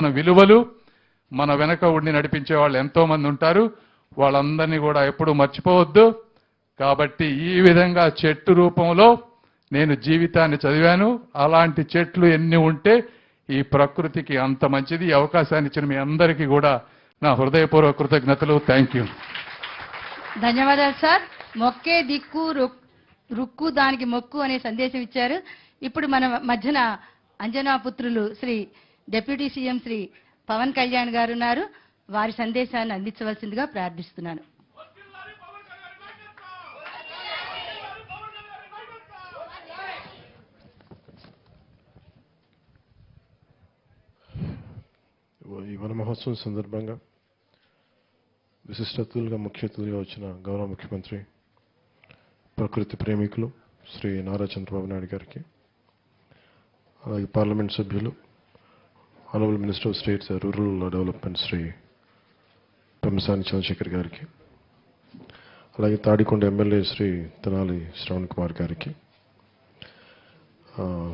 మన విలువలు మన వెనక ఉండి నడిపించే వాళ్ళు ఎంతో మంది ఉంటారు. వాళ్ళందరినీ కూడా ఎప్పుడూ మర్చిపోవద్దు. కాబట్టి ఈ విధంగా చెట్టు రూపంలో నేను జీవితాన్ని చదివాను. అలాంటి చెట్లు ఎన్ని ఉంటే ఈ ప్రకృతికి అంత మంచిది. ఈ అవకాశాన్ని ఇచ్చిన మీ అందరికీ కూడా నా హృదయపూర్వక కృతజ్ఞతలు. Thank you. ధన్యవాదాలు సార్. మొక్కే దిక్కు రుక్కు దానికి మొక్కు అనే సందేశం ఇచ్చారు. ఇప్పుడు మన మధ్యన అంజనా పుత్రులు శ్రీ డిప్యూటీ సీఎం శ్రీ పవన్ కళ్యాణ్ గారు ఉన్నారు. వారి సందేశాన్ని అందించవలసిందిగా ప్రార్థిస్తున్నాను. ఈ వన మహోత్సవం సందర్భంగా విశిష్ట అతిథులుగా ముఖ్య అతిథులుగా వచ్చిన గౌరవ ముఖ్యమంత్రి ప్రకృతి ప్రేమికులు శ్రీ నారా చంద్రబాబు నాయుడు గారికి, అలాగే పార్లమెంట్ సభ్యులు honourable minister of state rural development Shri Pemmasani Chandrasekhar గారికి, అలాగే తాడికొండ ఎమ్మెల్యే శ్రీ తెనాలి శ్రవణ్ కుమార్ గారికి,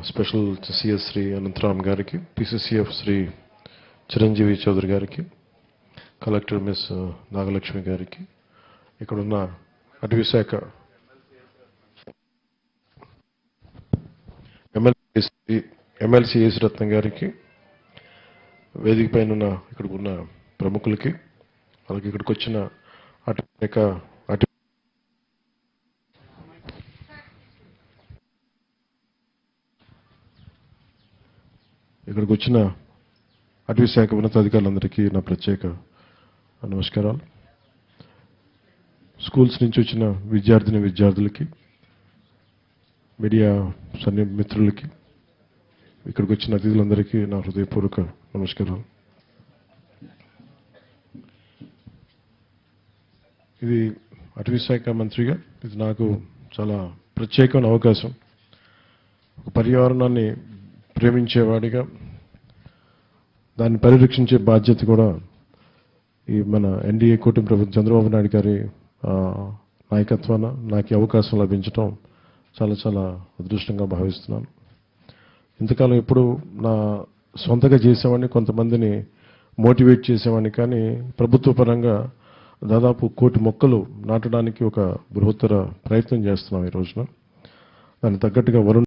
స్పెషల్ సిఎస్ శ్రీ అనంతరామ్ గారికి, పిసిసిఎఫ్ శ్రీ చిరంజీవి చౌదరి గారికి, కలెక్టర్ మిస్ నాగలక్ష్మి గారికి, ఇక్కడున్న అటవీ శాఖ ఎమ్మెల్సీ ఏసి రత్నం గారికి, వేదిక పైన ఉన్న ఇక్కడికి ఉన్న ప్రముఖులకి, అలాగే ఇక్కడికి వచ్చిన ఇక్కడికి వచ్చిన అటవీ శాఖ ఉన్నతాధికారులందరికీ నా ప్రత్యేక నమస్కారాలు. స్కూల్స్ నుంచి వచ్చిన విద్యార్థులకి, మీడియా మిత్రులకి, ఇక్కడికి వచ్చిన అతిథులందరికీ నా హృదయపూర్వక నమస్కారాలు. ఇది అటవీ శాఖ మంత్రిగా ఇది నాకు చాలా ప్రత్యేకమైన అవకాశం. ఒక పర్యావరణాన్ని ప్రేమించేవాడిగా దాన్ని పరిరక్షించే బాధ్యత కూడా ఈ మన ఎన్డీఏ కూటమి ప్రభుత్వం చంద్రబాబు నాయుడు గారి నాయకత్వాన నాకు అవకాశం లభించడం చాలా చాలా అదృష్టంగా భావిస్తున్నాను. ఇంతకాలం ఎప్పుడు నా సొంతగా చేసేవాడిని, కొంతమందిని మోటివేట్ చేసేవాడిని, కానీ ప్రభుత్వ పరంగా దాదాపు 1 కోటి మొక్కలు నాటడానికి ఒక బృహత్తర ప్రయత్నం చేస్తున్నాం ఈ రోజున. దానికి తగ్గట్టుగా